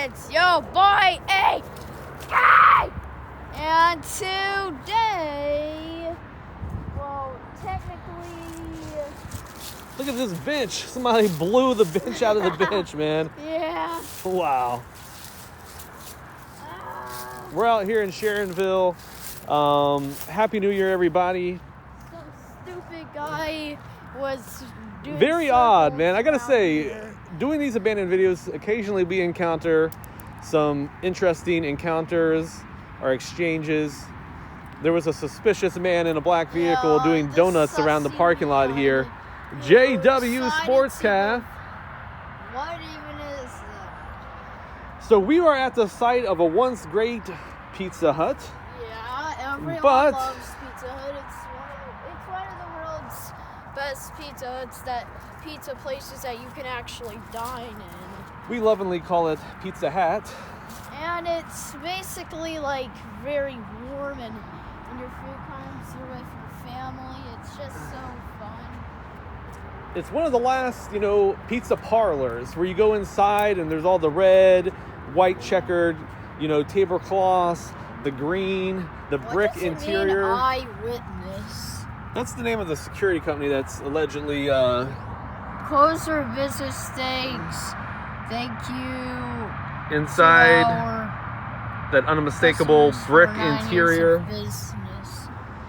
It's your boy AK! And today, well, technically... Look at this bench. Somebody blew the bench out of the bench, man. Yeah. Wow. We're out here in Sharonville. Happy New Year, everybody. Some stupid guy was doing Very odd, man. I gotta around say, here. doing these abandoned videos, occasionally we encounter some interesting encounters or exchanges. There was a suspicious man in a black vehicle doing donuts around the parking lot here. JW Sportscast. What even is that? So we are at the site of a once great Pizza Hut. Yeah, everyone But- loves Pizza Hut. It's one of the world's best Pizza Huts, that pizza places that you can actually dine in. We lovingly call it Pizza Hat. And it's basically like very warm, and when your food comes, you're with your family. It's just so fun. It's one of the last, pizza parlors where you go inside and there's all the red, white checkered, tablecloths, the green, the brick What does it interior. mean, eyewitness? That's the name of the security company that's allegedly Closer business steaks. Thank you. inside to our that unmistakable customers brick for 9 years interior. of business.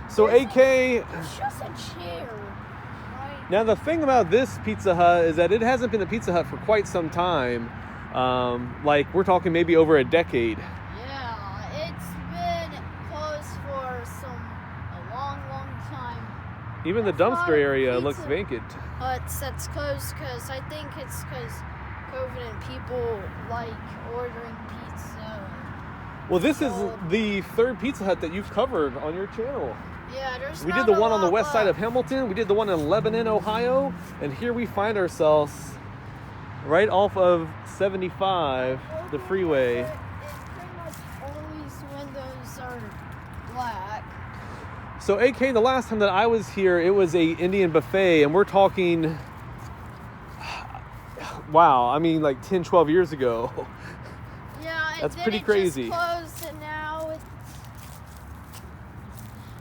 So AK, It's just a chair, right? now the thing about this Pizza Hut is that it hasn't been a Pizza Hut for quite some time. Like we're talking maybe over a decade. Yeah, it's been closed for a long time. Even the That's dumpster not a area looks pizza. vacant. That's closed because I think it's because COVID and people like ordering pizza. Well, this is So- the third Pizza Hut that you've covered on your channel. Yeah, there's We not did the a one on the lot west side of left. Hamilton. We did the one in Lebanon, Ohio. And here we find ourselves right off of 75, the freeway. It pretty much always windows are black. So AK, the last time that I was here, it was a Indian buffet. And we're talking, wow, I mean like 10, 12 years ago. Yeah, and That's then pretty it crazy. Just closed, and now it's.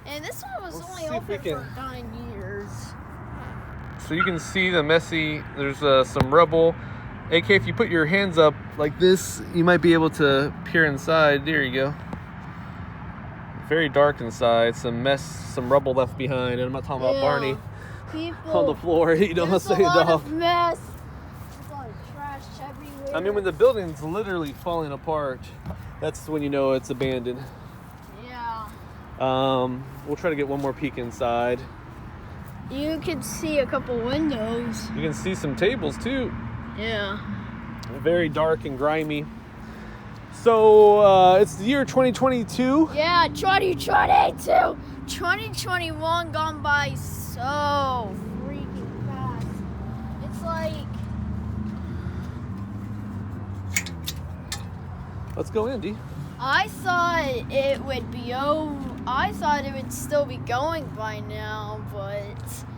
And this one was Let's only see if we open can- for 9 years. So you can see the messy, there's some rubble. AK, if you put your hands up like this, you might be able to peer inside. There you go. Very dark inside, some mess, some rubble left behind. And I'm not talking about Barney People. on the floor. You don't There's say a lot dog. of mess. There's a lot of trash everywhere. I mean, when the building's literally falling apart, that's when you know it's abandoned. Yeah. We'll try to get one more peek inside. You can see a couple windows. You can see some tables too. Yeah. Very dark and grimy. So it's the year 2022. Yeah, 2022. 2021 gone by so freaking fast. It's like, Let's go in, D. I thought it would be I thought it would still be going by now,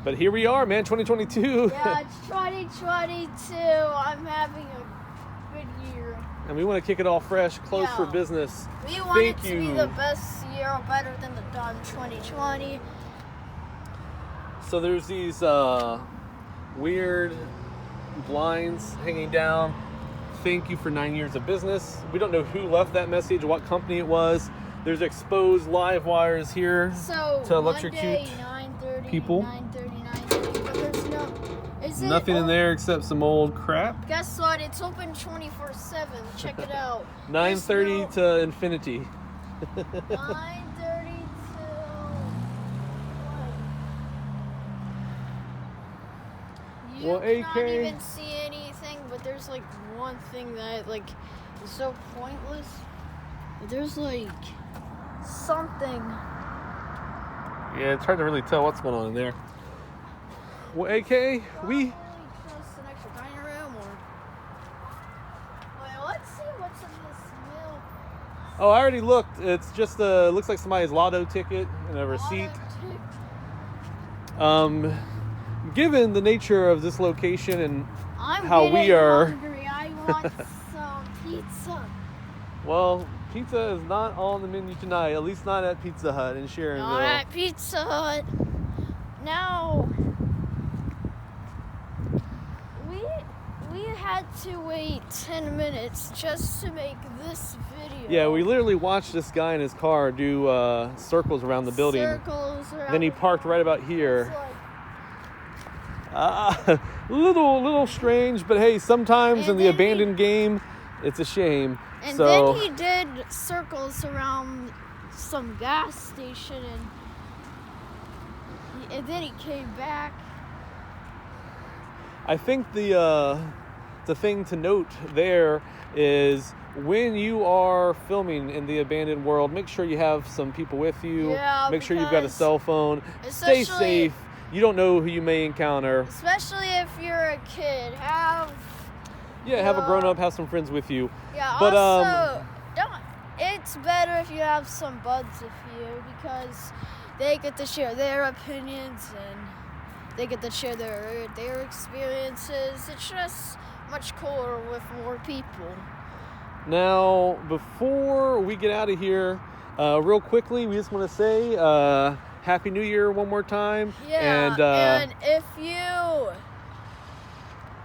But here we are, man, 2022. yeah, it's 2022. I'm having a good year. And we want to kick it off fresh, close for Yeah. business. We want it Thank to be you. the best year, better than the done 2020. So there's these weird blinds hanging down. Thank you for 9 years of business. We don't know who left that message, what company it was. There's exposed live wires here So to electrocute Monday, 9:30, people. 9:30, 9:30, but there's is it Nothing in open? there except some old crap. Guess what? It's open 24/7. Check it out. 9:30 There's to infinity. 9:30 till what? You Well, cannot AK even see anything, but there's like one thing that is so pointless. There's like something. Yeah, it's hard to really tell what's going on in there. Well, AK, Really just an extra dining room, or wait, let's see what's in this milk. Oh, I already looked. It's just looks like somebody's lotto ticket and a receipt. Given the nature of this location and I'm how we getting are- hungry. I want some pizza. pizza. Well, pizza is not on the menu tonight, at least not at Pizza Hut in Sharonville. Not at Pizza Hut. Now, we had to wait 10 minutes just to make this video. Yeah, we literally watched this guy in his car do circles around the building. Circles around. Then he parked right about here. It's like, Little strange, but hey, sometimes And in the then abandoned game, it's a shame. and So then he did circles around some gas station, and then he came back. I think the thing to note there is when you are filming in the abandoned world, make sure you have some people with you. Yeah, Make sure you've got a because cell phone. Stay especially- safe. You don't know who you may encounter. Especially if you're a kid, have a grown up, have some friends with you. yeah. But, also, don't. It's better if you have some buds with you because they get to share their opinions and they get to share their experiences. It's just much cooler with more people. Now, before we get out of here, real quickly, we just want to say Happy New Year one more time. Yeah, and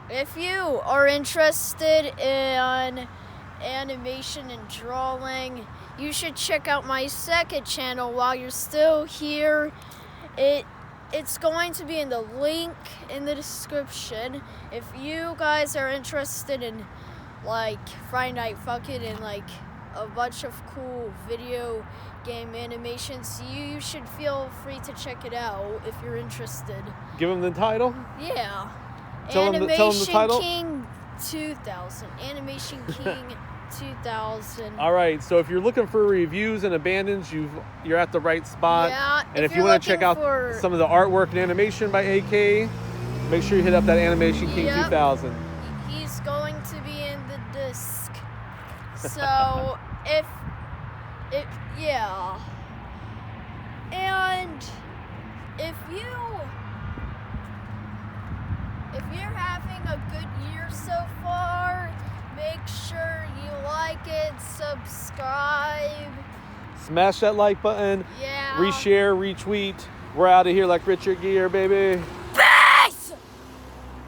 if you are interested in animation and drawing, you should check out my second channel while you're still here. It's going to be in the link in the description. If you guys are interested in like Friday Night Funkin' and like a bunch of cool video game animations, you should feel free to check it out if you're interested. Give them the title. Yeah. Tell them the title. King 2000. Animation King 2000. All right, so if you're looking for reviews and abandons, you're at the right spot. Yeah, And if you you're want to check out looking for- some of the artwork and animation by AK, make sure you hit up that Animation King Yep. 2000. He's going to be in the disc. So yeah. And if you're having a good year so far, make sure you like it, subscribe. Smash that like button, Yeah. reshare, retweet. We're out of here like Richard Gere, baby.